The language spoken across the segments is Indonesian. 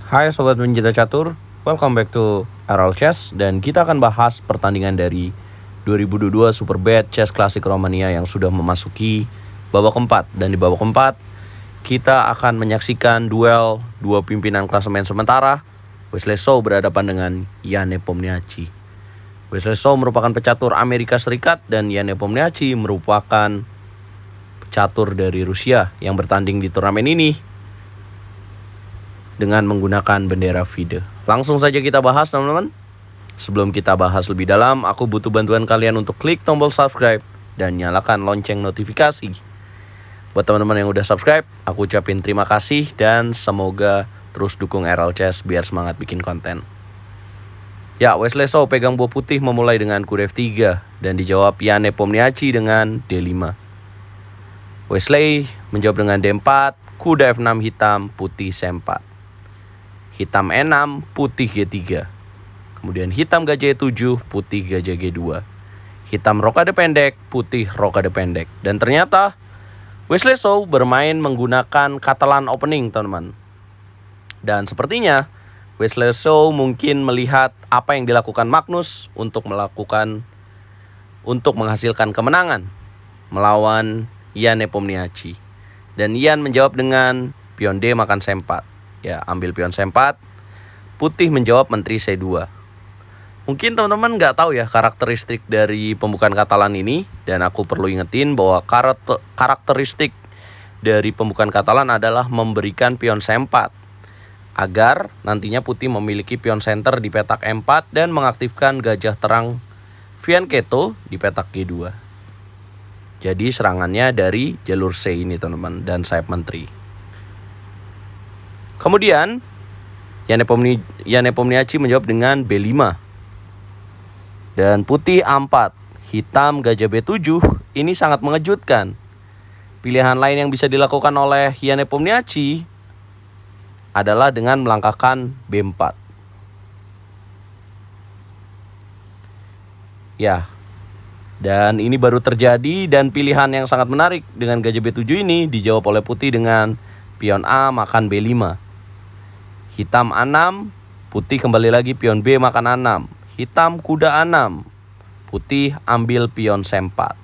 Hai Sobat Pencinta Catur, welcome back to RL Chess. Dan kita akan bahas pertandingan dari 2022 Superbet Chess Classic Romania yang sudah memasuki babak keempat. Dan di babak keempat, kita akan menyaksikan duel dua pimpinan klasemen sementara. Wesley So berhadapan dengan Jan Nepomniachtchi. Wesley So merupakan pecatur Amerika Serikat dan Jan Nepomniachtchi merupakan pecatur dari Rusia yang bertanding di turnamen ini dengan menggunakan bendera FIDE. Langsung saja kita bahas teman-teman. Sebelum kita bahas lebih dalam, aku butuh bantuan kalian untuk klik tombol subscribe dan nyalakan lonceng notifikasi. Buat teman-teman yang udah subscribe, aku ucapin terima kasih dan semoga terus dukung RL Chess biar semangat bikin konten. Ya, Wesley So pegang buah putih memulai dengan kuda F3 dan dijawab Jan Nepomniachtchi dengan D5. Wesley menjawab dengan D4, kuda F6 hitam, putih C4. Hitam E6, putih G3. Kemudian hitam gajah E7, putih gajah G2. Hitam rokade pendek, putih rokade pendek. Dan ternyata Wesley So bermain menggunakan Catalan opening, teman-teman. Dan sepertinya Wesley So mungkin melihat apa yang dilakukan Magnus untuk menghasilkan kemenangan melawan Jan Nepomniachtchi. Dan Jan menjawab dengan pion D makan C4. Ya, ambil pion C4. Putih menjawab menteri C2. Mungkin teman-teman nggak tahu ya karakteristik dari pembukaan Catalan ini. Dan aku perlu ingetin bahwa karakteristik dari pembukaan Catalan adalah memberikan pion C4 agar nantinya putih memiliki pion center di petak M4 dan mengaktifkan gajah terang Fianchetto di petak G2. Jadi serangannya dari jalur C ini teman-teman dan sayap menteri. Kemudian Jan Nepomniachtchi menjawab dengan B5. Dan putih A4, hitam gajah B7. Ini sangat mengejutkan. Pilihan lain yang bisa dilakukan oleh Jan Nepomniachtchi adalah dengan melangkahkan B4. Ya. Dan ini baru terjadi dan pilihan yang sangat menarik dengan gajah B7 ini dijawab oleh putih dengan pion A makan B5. Hitam A6, putih kembali lagi pion B makan A6. Hitam kuda A6, putih ambil pion C4.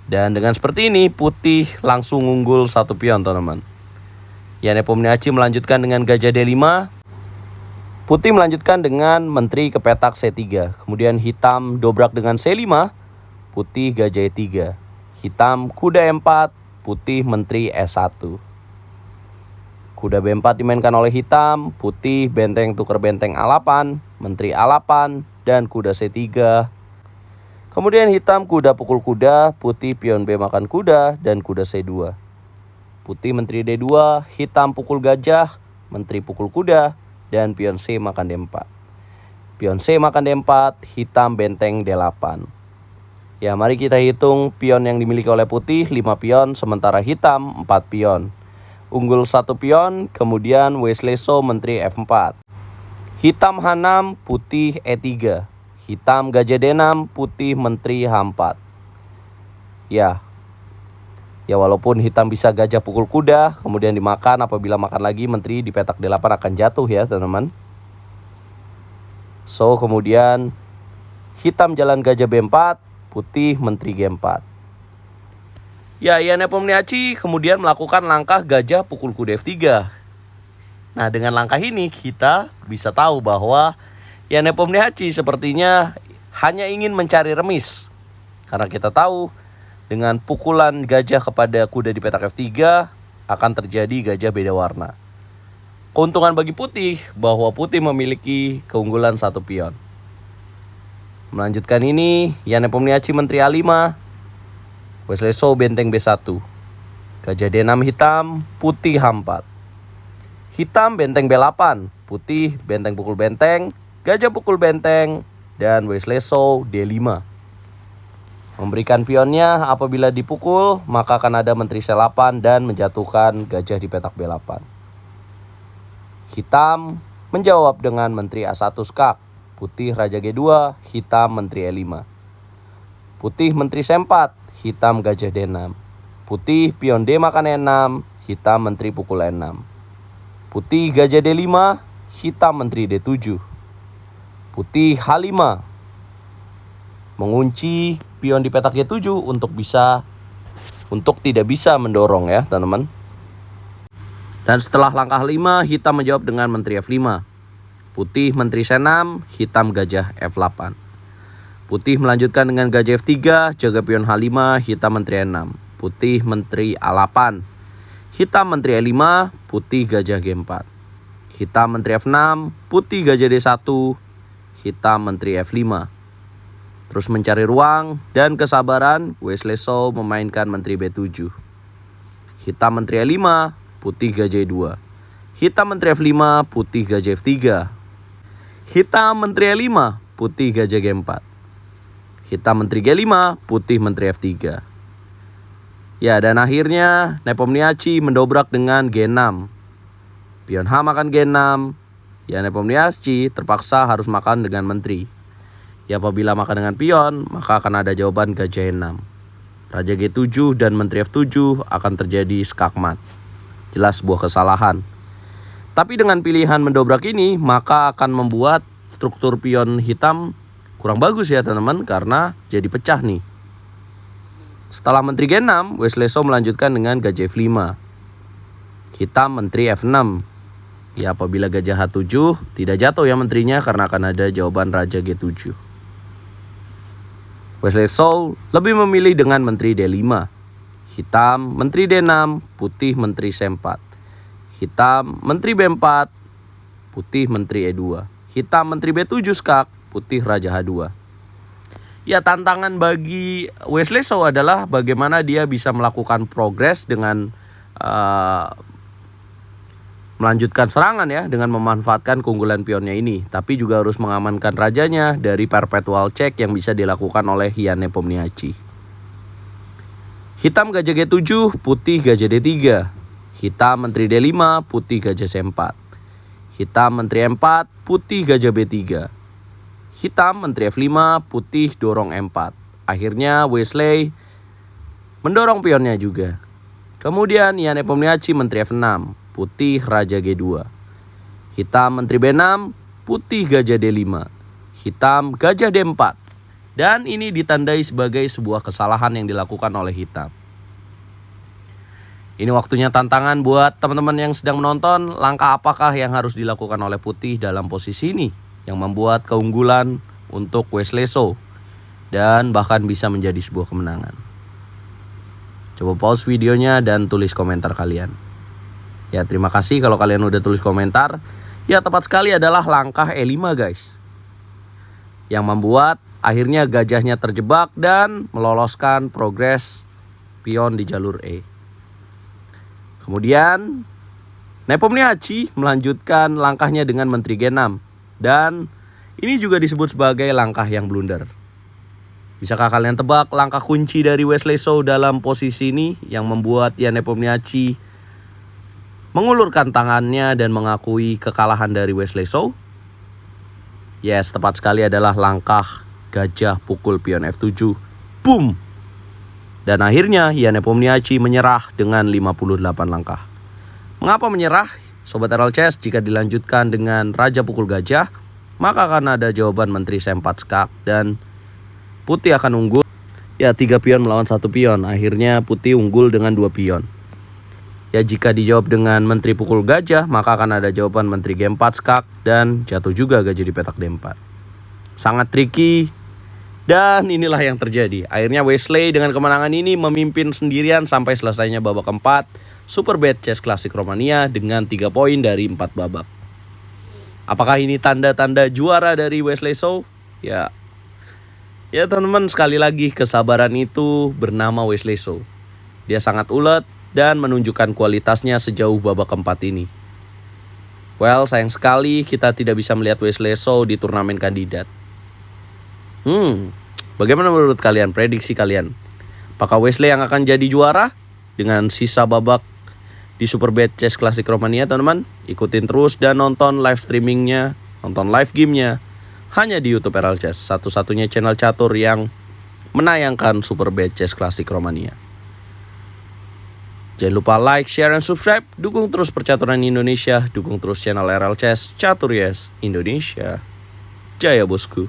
Dan dengan seperti ini putih langsung unggul satu pion teman-teman. Jan Nepomniachtchi melanjutkan dengan gajah D5. Putih melanjutkan dengan menteri ke petak C3. Kemudian hitam dobrak dengan C5, putih gajah E3. Hitam kuda E4, putih menteri S1. Kuda B4 dimainkan oleh hitam, putih benteng tukar benteng A8, menteri A8, dan kuda C3. Kemudian hitam kuda pukul kuda, putih pion B makan kuda, dan kuda C2. Putih menteri D2, hitam pukul gajah, menteri pukul kuda, dan pion C makan D4. Pion C makan D4, hitam benteng D8. Ya, mari kita hitung pion yang dimiliki oleh putih 5 pion, sementara hitam 4 pion. Unggul 1 pion, kemudian Wesley So menteri F4. Hitam H6, putih E3. Hitam gajah D6, putih menteri H4. Ya, walaupun hitam bisa gajah pukul kuda, kemudian dimakan, apabila makan lagi menteri di petak D8 akan jatuh ya teman-teman. So, kemudian hitam jalan gajah B4, putih menteri G4. Ya, Jan Nepomniachtchi kemudian melakukan langkah gajah pukul kuda F3. Nah, dengan langkah ini kita bisa tahu bahwa Jan Nepomniachtchi sepertinya hanya ingin mencari remis. Karena kita tahu dengan pukulan gajah kepada kuda di petak F3 akan terjadi gajah beda warna. Keuntungan bagi putih bahwa putih memiliki keunggulan 1 pion. Melanjutkan ini, Jan Nepomniachtchi menteri A5. Wesley So benteng B1. Gajah D6 hitam, putih H4. Hitam benteng B8, putih benteng pukul benteng, gajah pukul benteng, dan Wesley So D5. Memberikan pionnya apabila dipukul, maka akan ada menteri C8 dan menjatuhkan gajah di petak B8. Hitam menjawab dengan menteri A1 skak, putih raja G2, hitam menteri E5. Putih menteri C4, hitam gajah D6. Putih pion D makan E6, hitam menteri pukul E6. putih gajah D5, hitam menteri D7. Putih H5 mengunci pion di petak G7 untuk tidak bisa mendorong ya teman-teman. Dan setelah langkah 5, hitam menjawab dengan menteri F5. Putih menteri C6, hitam gajah F8. Putih melanjutkan dengan gajah F3, jaga pion H5, hitam menteri E6. Putih menteri A8. Hitam menteri E5, putih gajah G4. Hitam menteri F6, putih gajah D1, hitam menteri F5. Terus mencari ruang dan kesabaran, Wesley So memainkan menteri B7. Hitam menteri E5, putih gajah E2. Hitam menteri F5, putih gajah F3. Hitam menteri E5, putih gajah G4. Hitam menteri G5, putih menteri F3. Ya, dan akhirnya Nepomniachtchi mendobrak dengan G6. Pion H makan G6. Ya, Nepomniachtchi terpaksa harus makan dengan menteri. Ya, apabila makan dengan pion, maka akan ada jawaban gajah E6. Raja G7 dan menteri F7 akan terjadi skakmat. Jelas sebuah kesalahan. Tapi dengan pilihan mendobrak ini, maka akan membuat struktur pion hitam kurang bagus ya teman-teman, karena jadi pecah nih. Setelah menteri G6, Wesley So melanjutkan dengan gajah F5. Hitam menteri F6. Ya, apabila gajah H7 tidak jatuh ya menterinya, karena akan ada jawaban raja G7. Wesley So lebih memilih dengan menteri D5. Hitam menteri D6, putih menteri C4. Hitam menteri B4, putih menteri E2. Hitam menteri B7 skak, putih raja H2. Ya, tantangan bagi Wesley So adalah bagaimana dia bisa melakukan progres dengan melanjutkan serangan ya, dengan memanfaatkan keunggulan pionnya ini. Tapi juga harus mengamankan rajanya dari perpetual check yang bisa dilakukan oleh Ian Nepomniachtchi. Hitam gajah G7, putih gajah D3. Hitam menteri D5, putih gajah C4. Hitam menteri M4, putih gajah B3. Hitam menteri F5, putih dorong M4. Akhirnya Wesley mendorong pionnya juga. Kemudian Ian Nepomniachtchi menteri F6, putih raja G2. Hitam menteri B6, putih gajah D5. Hitam gajah D4. Dan ini ditandai sebagai sebuah kesalahan yang dilakukan oleh hitam. Ini waktunya tantangan buat teman-teman yang sedang menonton. Langkah apakah yang harus dilakukan oleh putih dalam posisi ini yang membuat keunggulan untuk Wesley So dan bahkan bisa menjadi sebuah kemenangan. Coba pause videonya dan tulis komentar kalian. Ya, terima kasih kalau kalian udah tulis komentar. Ya, tepat sekali adalah langkah E5 guys, yang membuat akhirnya gajahnya terjebak dan meloloskan progres pion di jalur E. Kemudian Nepomniachtchi melanjutkan langkahnya dengan menteri G6. Dan ini juga disebut sebagai langkah yang blunder. Bisakah kalian tebak langkah kunci dari Wesley So dalam posisi ini yang membuat Ian Nepomniachtchi mengulurkan tangannya dan mengakui kekalahan dari Wesley So? Yes, tepat sekali adalah langkah gajah pukul pion F7. Boom! Dan akhirnya Ian Nepomniachtchi menyerah dengan 58 langkah. Mengapa menyerah? Sobat Aral Chess, jika dilanjutkan dengan raja pukul gajah, maka akan ada jawaban menteri C4 skak dan putih akan unggul. Ya, 3 pion melawan 1 pion. Akhirnya putih unggul dengan 2 pion. Ya, jika dijawab dengan menteri pukul gajah, maka akan ada jawaban menteri G4 skak dan jatuh juga gajah di petak D4. Sangat tricky. Dan inilah yang terjadi. Akhirnya Wesley dengan kemenangan ini memimpin sendirian sampai selesainya babak keempat Superbet Chess Classic Romania dengan 3 poin dari 4 babak. Apakah ini tanda-tanda juara dari Wesley So? Ya teman-teman, sekali lagi kesabaran itu bernama Wesley So. Dia sangat ulet dan menunjukkan kualitasnya sejauh babak keempat ini. Well, sayang sekali kita tidak bisa melihat Wesley So di turnamen kandidat. Bagaimana menurut kalian, prediksi kalian? Apakah Wesley yang akan jadi juara dengan sisa babak di Superbet Chess Classic Romania, teman-teman? Ikutin terus dan nonton live streamingnya, nonton live gamenya hanya di YouTube Aral Chess, satu-satunya channel catur yang menayangkan Superbet Chess Classic Romania. Jangan lupa like, share, dan subscribe. Dukung terus percaturan Indonesia. Dukung terus channel RL Chess Catur Yes Indonesia. Jaya bosku.